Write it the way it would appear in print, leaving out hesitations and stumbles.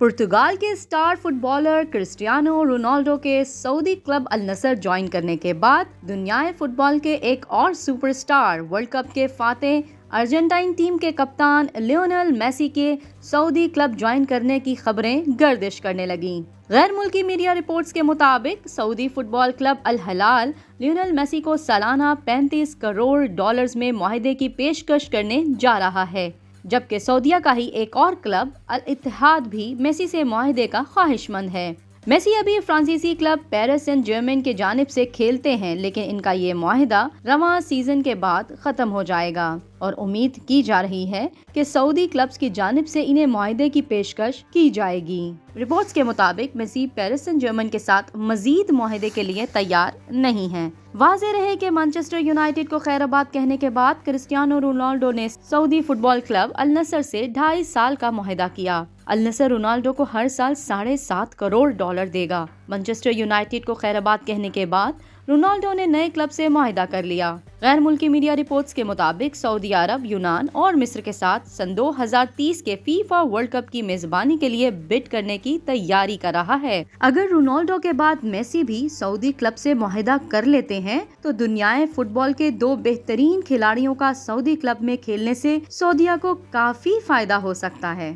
پرتگال کے star footballer Cristiano Ronaldo کے سعودی کلب النصر جوائن کرنے کے بعد دنیائے فٹ بال کے ایک اور سپر اسٹار ورلڈ کپ کے فاتح ارجنٹائن ٹیم کے کپتان لیونل میسی کے سعودی کلب جوائن کرنے کی خبریں گردش کرنے لگیں۔ غیر ملکی میڈیا رپورٹس کے مطابق سعودی فٹ بال کلب الہلال لیونل میسی کو سالانہ 35 کروڑ ڈالرز میں معاہدے کی پیشکش کرنے جا رہا ہے، جبکہ سعودیہ کا ہی ایک اور کلب الاتحاد بھی میسی سے معاہدے کا خواہش مند ہے۔ میسی ابھی فرانسیسی کلب پیرس سین جرمن کی جانب سے کھیلتے ہیں، لیکن ان کا یہ معاہدہ رواں سیزن کے بعد ختم ہو جائے گا اور امید کی جا رہی ہے کہ سعودی کلبز کی جانب سے انہیں معاہدے کی پیشکش کی جائے گی۔ رپورٹس کے مطابق میسی پیرس سین جرمن کے ساتھ مزید معاہدے کے لیے تیار نہیں ہیں۔ واضح رہے کہ مانچسٹر یونائیٹڈ کو خیر آباد کہنے کے بعد کرسٹیانو رونالڈو نے سعودی فٹ بال کلب النصر سے 2.5 سال کا معاہدہ کیا۔ النصر رونالڈو کو ہر سال 7.5 کروڑ ڈالر دے گا۔ مانچسٹر یونائیٹڈ کو خیر آباد کہنے کے بعد رونالڈو نے نئے کلب سے معاہدہ کر لیا۔ غیر ملکی میڈیا رپورٹس کے مطابق سعودی عرب، یونان اور مصر کے ساتھ سن 2030 کے فیفا ورلڈ کپ کی میزبانی کے لیے بڈ کرنے کی تیاری کر رہا ہے۔ اگر رونالڈو کے بعد میسی بھی سعودی کلب سے معاہدہ کر لیتے ہیں تو دنیائے فٹ بال کے 2 بہترین کھلاڑیوں کا سعودی کلب میں کھیلنے سے سعودیہ کو کافی فائدہ ہو سکتا ہے۔